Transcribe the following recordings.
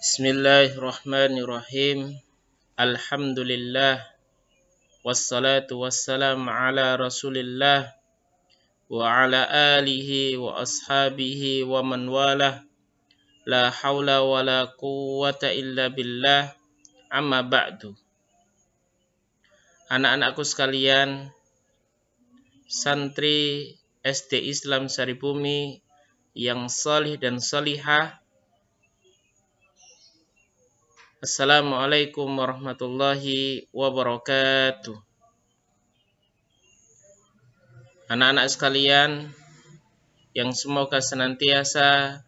Bismillahirrahmanirrahim. Alhamdulillah. Wassalatu wassalamu ala Rasulillah wa ala alihi wa ashabihi wa man walah. La haula wa la quwwata illa billah. Amma ba'du. Anak-anakku sekalian, santri SD Islam Saribumi yang salih dan salihah, Assalamualaikum warahmatullahi wabarakatuh. Anak-anak sekalian yang semoga senantiasa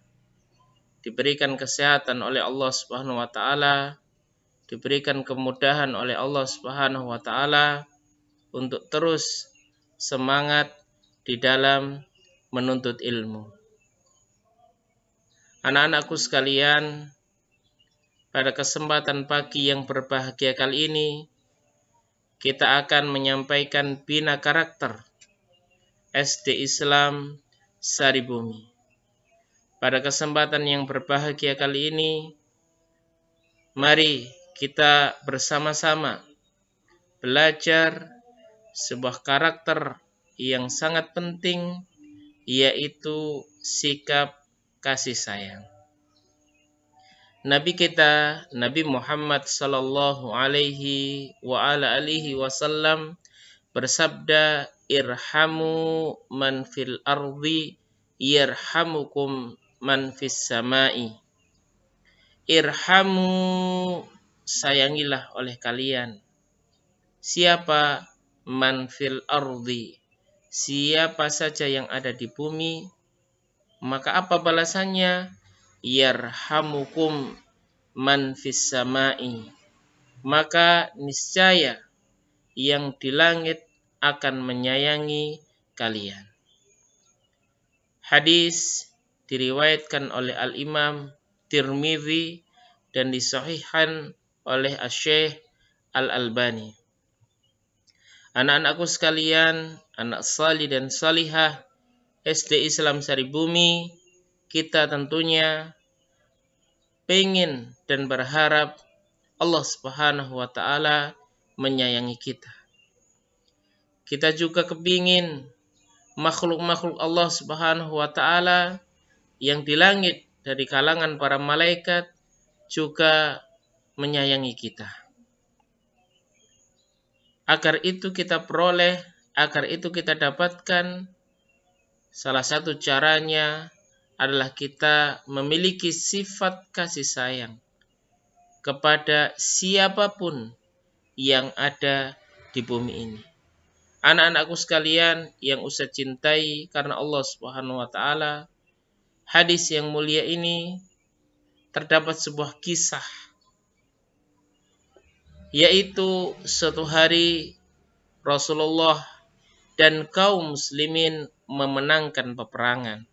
diberikan kesehatan oleh Allah Subhanahu wa taala, diberikan kemudahan oleh Allah Subhanahu wa taala untuk terus semangat di dalam menuntut ilmu. Anak-anakku sekalian, pada kesempatan pagi yang berbahagia kali ini, kita akan menyampaikan bina karakter SD Islam Saribumi. Pada kesempatan yang berbahagia kali ini, mari kita bersama-sama belajar sebuah karakter yang sangat penting, yaitu sikap kasih sayang. Nabi kita, Nabi Muhammad sallallahu alaihi wa ala alihi wasallam bersabda, irhamu man fil ardi yarhamukum man fis samai. Irhamu, sayangilah oleh kalian. Siapa? Man fil ardi, siapa saja yang ada di bumi. Maka apa balasannya? Yarhamukum man fis samai, maka niscaya yang di langit akan menyayangi kalian. Hadis diriwayatkan oleh Al-Imam Tirmidzi dan disahihkan oleh Asy-Syaikh Al-Albani. Anak-anakku sekalian, anak salih dan salihah SD Islam Saribumi, kita tentunya pengen dan berharap Allah Subhanahu wa taala menyayangi kita. Kita juga kepingin makhluk-makhluk Allah Subhanahu wa taala yang di langit dari kalangan para malaikat juga menyayangi kita. Agar itu kita peroleh, agar itu kita dapatkan, salah satu caranya adalah kita memiliki sifat kasih sayang kepada siapapun yang ada di bumi ini. Anak-anakku sekalian yang saya cintai karena Allah Subhanahu wa taala, hadis yang mulia ini terdapat sebuah kisah, yaitu suatu hari Rasulullah dan kaum muslimin memenangkan peperangan.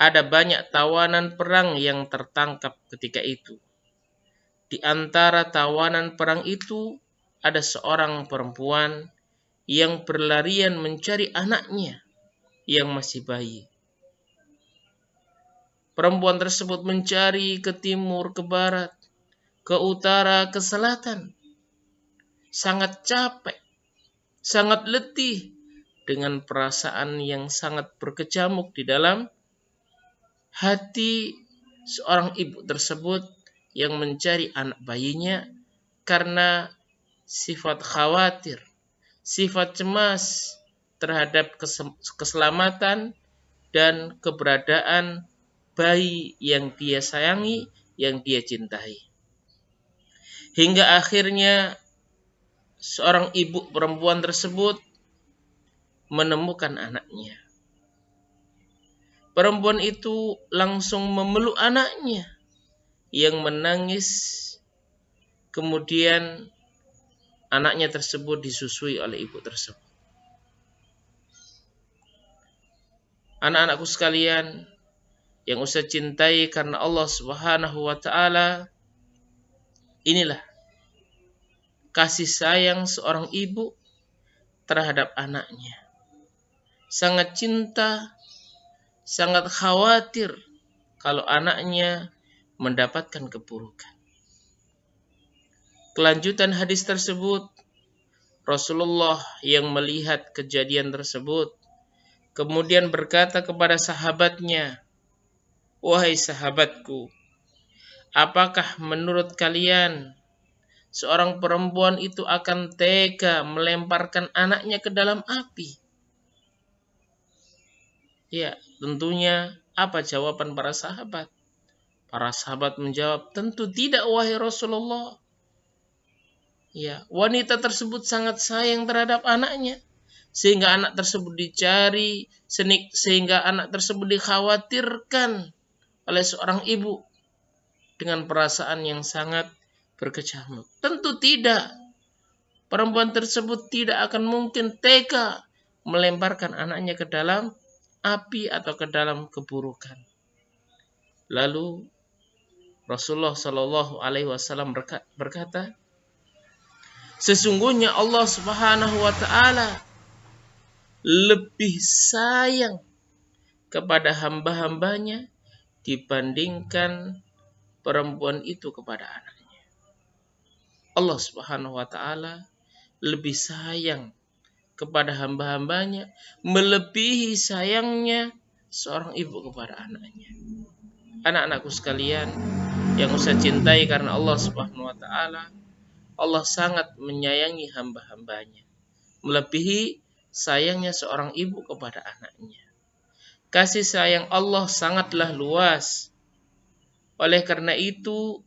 Ada banyak tawanan perang yang tertangkap ketika itu. Di antara tawanan perang itu ada seorang perempuan yang berlarian mencari anaknya yang masih bayi. Perempuan tersebut mencari ke timur, ke barat, ke utara, ke selatan. Sangat capek, sangat letih, dengan perasaan yang sangat berkecamuk di dalam hati seorang ibu tersebut yang mencari anak bayinya karena sifat khawatir, sifat cemas terhadap keselamatan dan keberadaan bayi yang dia sayangi, yang dia cintai. Hingga akhirnya seorang ibu perempuan tersebut menemukan anaknya. Perempuan itu langsung memeluk anaknya yang menangis. Kemudian anaknya tersebut disusui oleh ibu tersebut. Anak-anakku sekalian yang saya cintai karena Allah Subhanahu wa taala, inilah kasih sayang seorang ibu terhadap anaknya. Sangat cinta, sangat khawatir kalau anaknya mendapatkan keburukan. Kelanjutan hadis tersebut, Rasulullah yang melihat kejadian tersebut kemudian berkata kepada sahabatnya, "Wahai sahabatku, apakah menurut kalian seorang perempuan itu akan tega melemparkan anaknya ke dalam api?" Ya, tentunya apa jawaban para sahabat? Para sahabat menjawab, "Tentu tidak, wahai Rasulullah." Ya, wanita tersebut sangat sayang terhadap anaknya, sehingga anak tersebut dicari, sehingga anak tersebut dikhawatirkan oleh seorang ibu dengan perasaan yang sangat berkecamuk. Tentu tidak. Perempuan tersebut tidak akan mungkin tega melemparkan anaknya ke dalam api atau ke dalam keburukan. Lalu Rasulullah Shallallahu Alaihi Wasallam berkata, sesungguhnya Allah Subhanahu Wa Taala lebih sayang kepada hamba-hambanya dibandingkan perempuan itu kepada anaknya. Allah Subhanahu Wa Taala lebih sayang kepada hamba-hambanya melebihi sayangnya seorang ibu kepada anaknya. Anak-anakku sekalian yang saya cintai karena Allah Subhanahu Wa Taala, Allah sangat menyayangi hamba-hambanya melebihi sayangnya seorang ibu kepada anaknya. Kasih sayang Allah sangatlah luas. Oleh karena itu,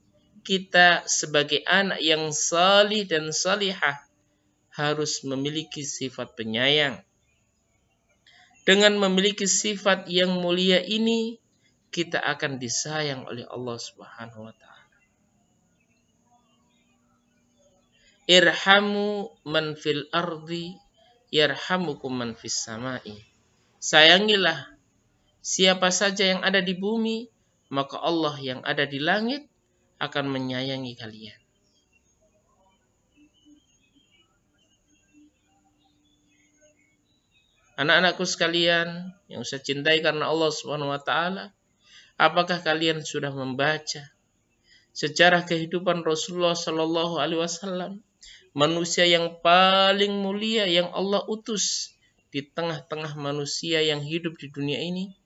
kita sebagai anak yang salih dan salihah harus memiliki sifat penyayang. Dengan memiliki sifat yang mulia ini, kita akan disayang oleh Allah Subhanahu wa Ta'ala. Irhamu man fil ardi yarhamukum man fis samai. Sayangilah siapa saja yang ada di bumi, maka Allah yang ada di langit akan menyayangi kalian. Anak-anakku sekalian yang saya cintai karena Allah Subhanahu wa Ta'ala, apakah kalian sudah membaca sejarah kehidupan Rasulullah Shallallahu Alaihi Wasallam, manusia yang paling mulia yang Allah utus di tengah-tengah manusia yang hidup di dunia ini?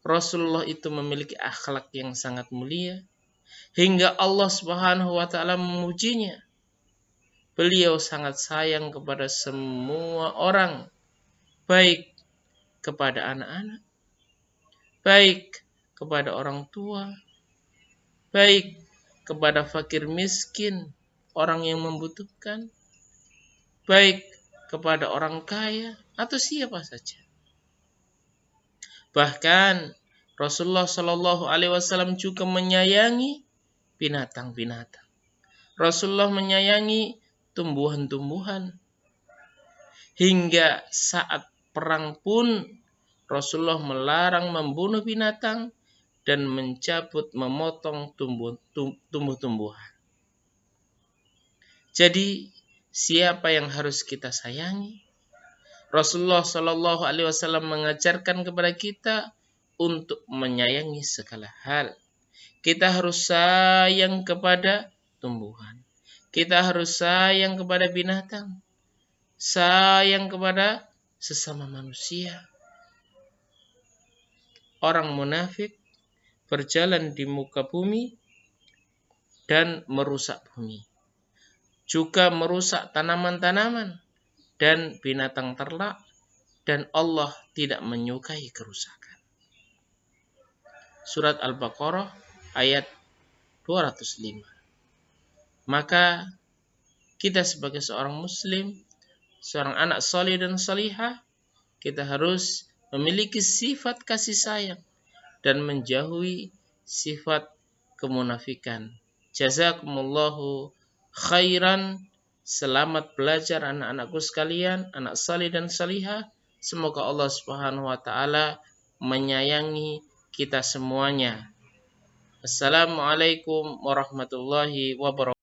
Rasulullah itu memiliki akhlak yang sangat mulia hingga Allah Subhanahu wa Ta'ala memujinya. Beliau sangat sayang kepada semua orang, baik kepada anak-anak, baik kepada orang tua, baik kepada fakir miskin, orang yang membutuhkan, baik kepada orang kaya atau siapa saja. Bahkan Rasulullah Shallallahu Alaihi Wasallam juga menyayangi binatang-binatang. Rasulullah menyayangi tumbuhan-tumbuhan. Hingga saat perang pun Rasulullah melarang membunuh binatang dan mencabut, memotong tumbuh-tumbuhan. Jadi siapa yang harus kita sayangi? Rasulullah Shallallahu Alaihi Wasallam mengajarkan kepada kita untuk menyayangi segala hal. Kita harus sayang kepada tumbuhan. Kita harus sayang kepada binatang. Sayang kepada sesama manusia. Orang munafik berjalan di muka bumi dan merusak bumi. Juga merusak tanaman-tanaman dan binatang ternak, dan Allah tidak menyukai kerusakan. Surat Al-Baqarah ayat 205. Maka kita sebagai seorang muslim, seorang anak salih dan salihah, kita harus memiliki sifat kasih sayang dan menjauhi sifat kemunafikan. Jazakumullahu khairan. Selamat belajar anak-anakku sekalian, anak salih dan salihah. Semoga Allah Subhanahu wa Ta'ala menyayangi kita semuanya. Assalamualaikum warahmatullahi wabarakatuh.